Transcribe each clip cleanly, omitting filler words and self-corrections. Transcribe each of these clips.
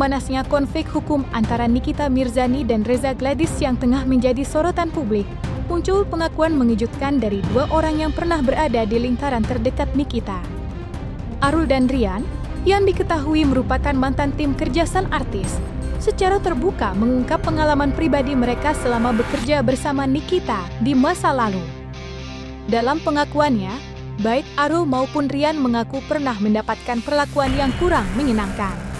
memanasnya konflik hukum antara Nikita Mirzani dan Reza Gladys yang tengah menjadi sorotan publik, muncul pengakuan mengejutkan dari dua orang yang pernah berada di lingkaran terdekat Nikita. Arul dan Rian, yang diketahui merupakan mantan tim kerja sang artis, secara terbuka mengungkap pengalaman pribadi mereka selama bekerja bersama Nikita di masa lalu. Dalam pengakuannya, baik Arul maupun Rian mengaku pernah mendapatkan perlakuan yang kurang menyenangkan.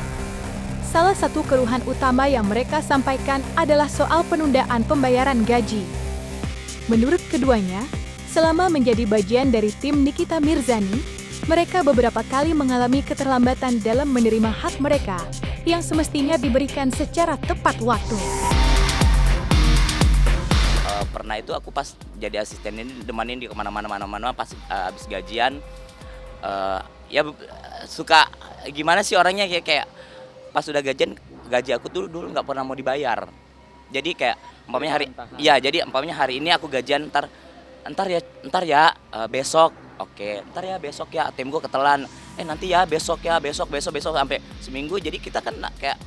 Salah satu keluhan utama yang mereka sampaikan adalah soal penundaan pembayaran gaji. Menurut keduanya, selama menjadi bagian dari tim Nikita Mirzani, mereka beberapa kali mengalami keterlambatan dalam menerima hak mereka yang semestinya diberikan secara tepat waktu. Pernah itu aku pas jadi asisten ini demanin di kemana-mana pas habis gajian, ya suka gimana sih orangnya kayak pas sudah gajian, gaji aku dulu nggak pernah mau dibayar. Jadi kayak umpamanya hari ini aku gajian, ntar ya besok. Oke, ntar ya besok ya, tim gue ketelan. Nanti ya besok sampai seminggu. Jadi kita kan kayak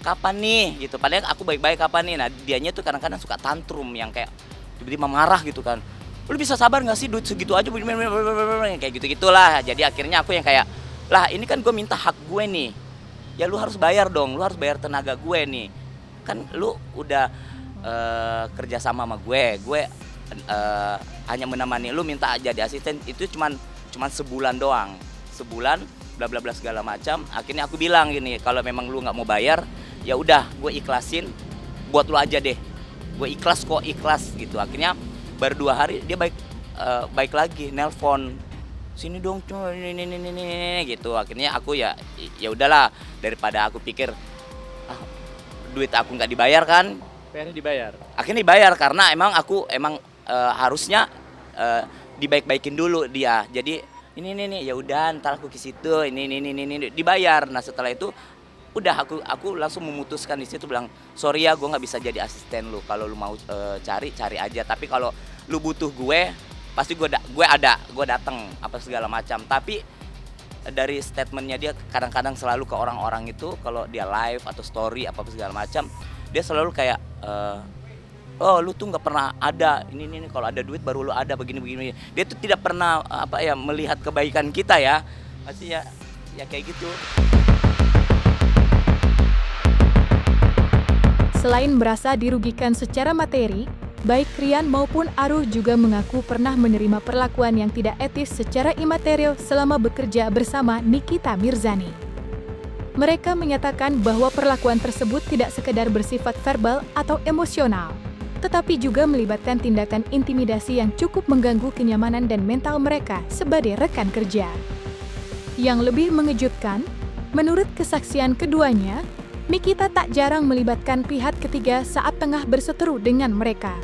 kapan nih gitu. Padahal aku baik-baik kapan nih. Nah, dianya tuh kadang-kadang suka tantrum yang kayak tiba-tiba marah gitu kan. Lu bisa sabar nggak sih, duit segitu aja kayak gitu-gitulah. Jadi akhirnya aku yang kayak, lah ini kan gue minta hak gue nih. Ya lu harus bayar dong, lu harus bayar tenaga gue nih. Kan lu udah kerja sama gue hanya menemani lu minta jadi asisten itu cuman sebulan doang. Sebulan bla bla bla segala macam. Akhirnya aku bilang gini, kalau memang lu nggak mau bayar, ya udah gue ikhlasin buat lu aja deh. Gue ikhlas gitu. Akhirnya baru 2 hari dia baik lagi nelpon, sini dong ini gitu. Akhirnya aku ya udahlah, daripada aku pikir duit aku nggak dibayar kan, akhirnya dibayar karena aku harusnya dibaik-baikin dulu dia. Jadi ini ya udah ntar aku ke situ ini dibayar. Nah setelah itu udah aku langsung memutuskan di situ, bilang sorry ya gue nggak bisa jadi asisten lu, kalau lu mau cari aja, tapi kalau lu butuh gue pasti gue datang apa segala macam. Tapi dari statementnya dia kadang-kadang selalu ke orang-orang itu kalau dia live atau story apa segala macam, dia selalu kayak oh lu tuh nggak pernah ada ini kalau ada duit baru lu ada begini. Dia tuh tidak pernah melihat kebaikan kita ya, pasti ya kayak gitu. Selain merasa dirugikan secara materi, baik Rian maupun Arul juga mengaku pernah menerima perlakuan yang tidak etis secara imaterial selama bekerja bersama Nikita Mirzani. Mereka menyatakan bahwa perlakuan tersebut tidak sekedar bersifat verbal atau emosional, tetapi juga melibatkan tindakan intimidasi yang cukup mengganggu kenyamanan dan mental mereka sebagai rekan kerja. Yang lebih mengejutkan, menurut kesaksian keduanya, Nikita tak jarang melibatkan pihak ketiga saat tengah berseteru dengan mereka.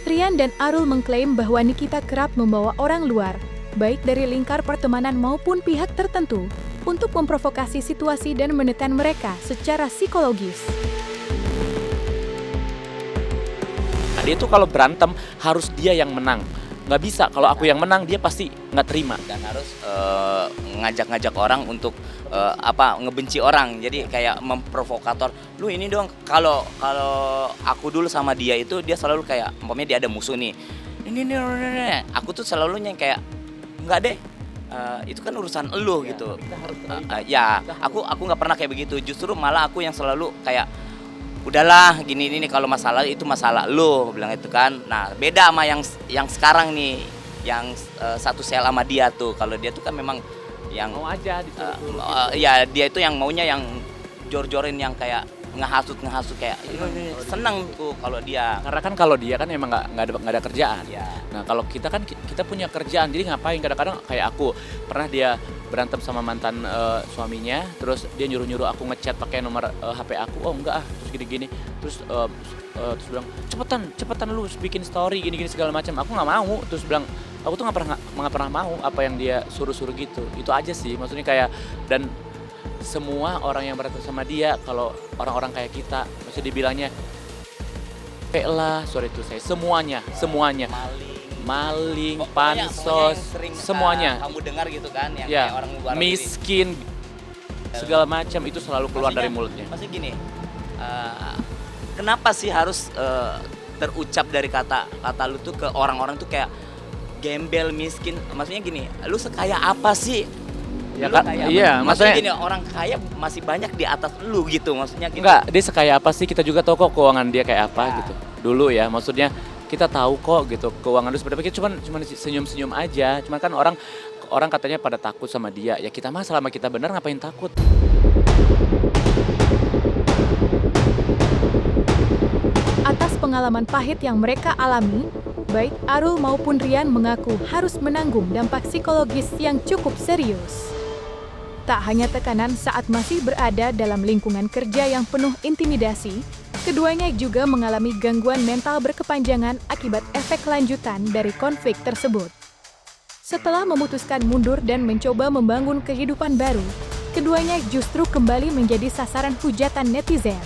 Rian dan Arul mengklaim bahwa Nikita kerap membawa orang luar, baik dari lingkar pertemanan maupun pihak tertentu, untuk memprovokasi situasi dan menekan mereka secara psikologis. Nah, dia tuh kalau berantem harus dia yang menang. Nggak bisa, kalau aku yang menang dia pasti nggak terima. Dan harus ngajak-ngajak orang untuk ngebenci orang. Jadi kayak memprovokator. Lu ini dong, kalau aku dulu sama dia itu dia selalu kayak umpamanya dia ada musuh nih. Ini aku tuh selalu yang kayak enggak deh. Itu kan urusan elu gitu. Aku nggak pernah kayak begitu. Justru malah aku yang selalu kayak udahlah gini kalau masalah itu masalah lu, bilang itu kan. Nah beda sama yang sekarang nih, yang satu sel sama dia tuh. Kalau dia tuh kan memang yang mau aja ya dia itu yang maunya yang jor-jorin, yang kayak ngehasut kayak seneng tuh kalau dia. Karena kan kalau dia kan emang nggak ada kerjaan. Ya. Nah kalau kita kan kita punya kerjaan, jadi ngapain? Kadang-kadang kayak aku pernah dia berantem sama mantan suaminya, terus dia nyuruh aku ngechat pakai nomor HP aku. Oh enggak terus gini terus bilang cepetan lu bikin story gini segala macam. Aku nggak mau, terus bilang aku tuh nggak pernah mau apa yang dia suruh gitu. Itu aja sih maksudnya kayak. Dan semua orang yang berantem sama dia, kalau orang-orang kayak kita maksudnya dibilangnya lah, semuanya maling, pansos, yang semuanya kamu dengar gitu kan, yang ya, kayak orang luar miskin. segala macam itu selalu keluar dari mulutnya. Maksudnya gini, kenapa sih harus terucap dari kata lu tuh ke orang-orang tuh kayak gembel, miskin? Maksudnya gini, lu sekaya apa sih? Ya Lu kan, kaya apa? iya, Maksudnya maksudnya gini, orang kaya masih banyak di atas lu gitu, maksudnya gitu. enggak, dia sekaya apa sih, kita juga tahu kok keuangan dia kayak apa gitu. Dulu ya, maksudnya kita tahu kok gitu keuangan lu seperti apa, kita cuman senyum-senyum aja. Cuman kan orang katanya pada takut sama dia. Ya kita mah selama kita benar ngapain takut? Atas pengalaman pahit yang mereka alami, baik Arul maupun Rian mengaku harus menanggung dampak psikologis yang cukup serius. Tak hanya tekanan saat masih berada dalam lingkungan kerja yang penuh intimidasi, keduanya juga mengalami gangguan mental berkepanjangan akibat efek lanjutan dari konflik tersebut. Setelah memutuskan mundur dan mencoba membangun kehidupan baru, keduanya justru kembali menjadi sasaran hujatan netizen.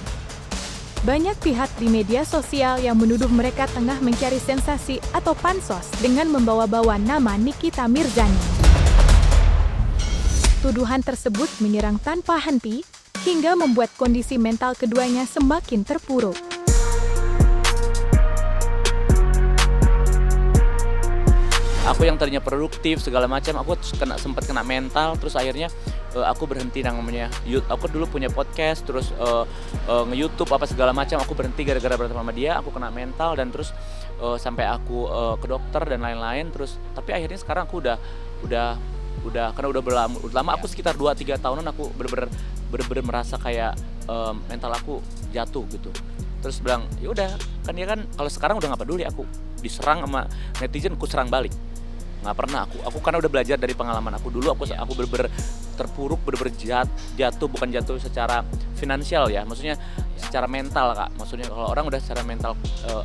Banyak pihak di media sosial yang menuduh mereka tengah mencari sensasi atau pansos dengan membawa-bawa nama Nikita Mirzani. Tuduhan tersebut menyerang tanpa henti hingga membuat kondisi mental keduanya semakin terpuruk. Aku yang tadinya produktif segala macam, aku sempat kena mental, terus akhirnya aku berhenti namanya. Aku dulu punya podcast, terus nge-YouTube apa segala macam, aku berhenti gara-gara berantem sama dia, aku kena mental dan terus sampai aku ke dokter dan lain-lain. Terus tapi akhirnya sekarang aku udah karena udah lama aku sekitar 2-3 tahunan aku bener-bener merasa kayak mental aku jatuh gitu. Terus bilang ya udah kan dia kan kalau sekarang udah nggak peduli, aku diserang sama netizen aku serang balik, nggak pernah aku karena udah belajar dari pengalaman aku dulu. Aku bener-bener terpuruk, bener-bener jatuh, bukan jatuh secara finansial ya, maksudnya secara mental Kak. Maksudnya kalau orang udah secara mental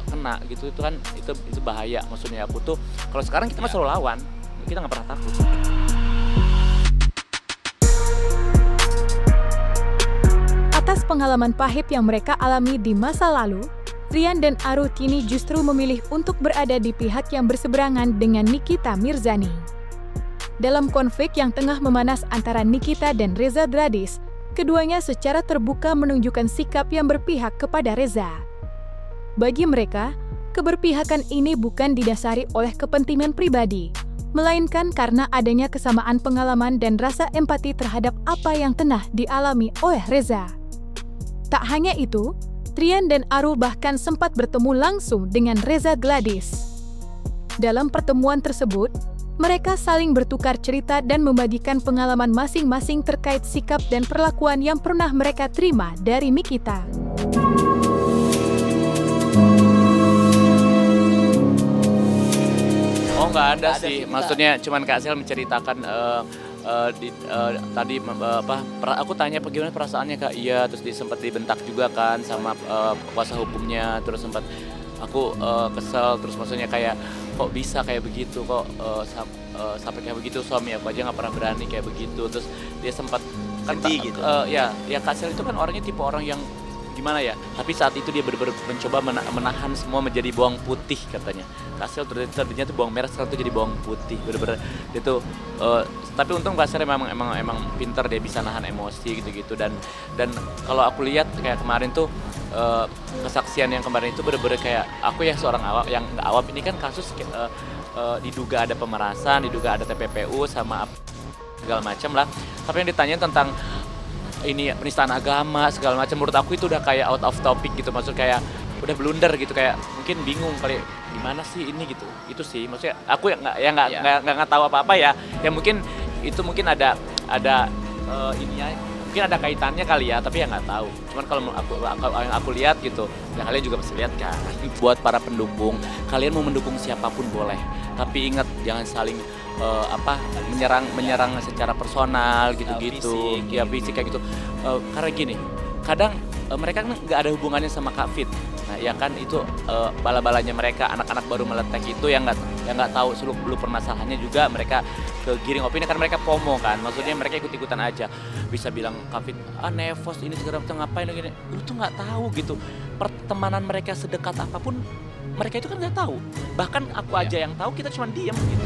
kena gitu itu kan itu bahaya. Maksudnya aku tuh kalau sekarang kita mah selalu lawan, kita nggak pernah takut. Atas pengalaman pahit yang mereka alami di masa lalu, Rian dan Arul kini justru memilih untuk berada di pihak yang berseberangan dengan Nikita Mirzani. Dalam konflik yang tengah memanas antara Nikita dan Reza Gladys, keduanya secara terbuka menunjukkan sikap yang berpihak kepada Reza. Bagi mereka, keberpihakan ini bukan didasari oleh kepentingan pribadi, melainkan karena adanya kesamaan pengalaman dan rasa empati terhadap apa yang tengah dialami oleh Reza. Tak hanya itu, Rian dan Arul bahkan sempat bertemu langsung dengan Reza Gladys. Dalam pertemuan tersebut, mereka saling bertukar cerita dan membagikan pengalaman masing-masing terkait sikap dan perlakuan yang pernah mereka terima dari Nikita. Oh nggak ada sih, maksudnya cuman Kak Sel menceritakan tadi aku tanya bagaimana perasaannya Kak, iya, terus dia sempat dibentak juga kan sama kuasa hukumnya, terus sempat aku kesel, terus maksudnya kayak kok bisa kayak begitu, kok sampai kayak begitu, suami aku aja nggak pernah berani kayak begitu. Terus dia sempat kan Sedih gitu. ya Kak Sel itu kan orangnya tipe orang yang gimana ya, tapi saat itu dia benar-benar mencoba menahan semua menjadi bawang putih katanya. Kasel tadinya tuh bawang merah, sekarang tuh jadi bawang putih, benar-benar dia tuh tapi untung Kasel emang pintar, dia bisa nahan emosi gitu-gitu. Dan kalau aku lihat kayak kemarin tuh kesaksian yang kemarin itu benar-benar kayak aku ya seorang awam, yang nggak awam ini kan kasus diduga ada pemerasan, diduga ada TPPU sama segala macam lah, tapi yang ditanya tentang ini penistaan agama segala macam, menurut aku itu udah kayak out of topic gitu, maksud kayak udah blunder gitu, kayak mungkin bingung kali gimana sih ini gitu. Itu sih maksudnya aku nggak tahu apa-apa ya mungkin itu mungkin ada ininya, mungkin ada kaitannya kali ya, tapi ya nggak tahu. Cuman kalau yang aku lihat gitu ya, kalian juga bisa lihat kan. Buat para pendukung, kalian mau mendukung siapapun boleh, tapi ingat jangan saling menyerang secara personal gitu-gitu, ya fisik kayak gitu. Karena gini, kadang mereka kan nggak ada hubungannya sama Kak Fit. Nah ya kan itu bala-balanya mereka, anak-anak baru meletek itu yang nggak tahu seluk-beluk permasalahannya juga, mereka kegiring opini kan, mereka FOMO kan, maksudnya mereka ikut-ikutan aja. Bisa bilang Kak Fit, Nevos ini segala macam ngapain gini, lu tuh nggak tahu gitu pertemanan mereka sedekat apapun, mereka itu kan nggak tahu. Bahkan aku aja yang tahu, kita cuma diem gitu.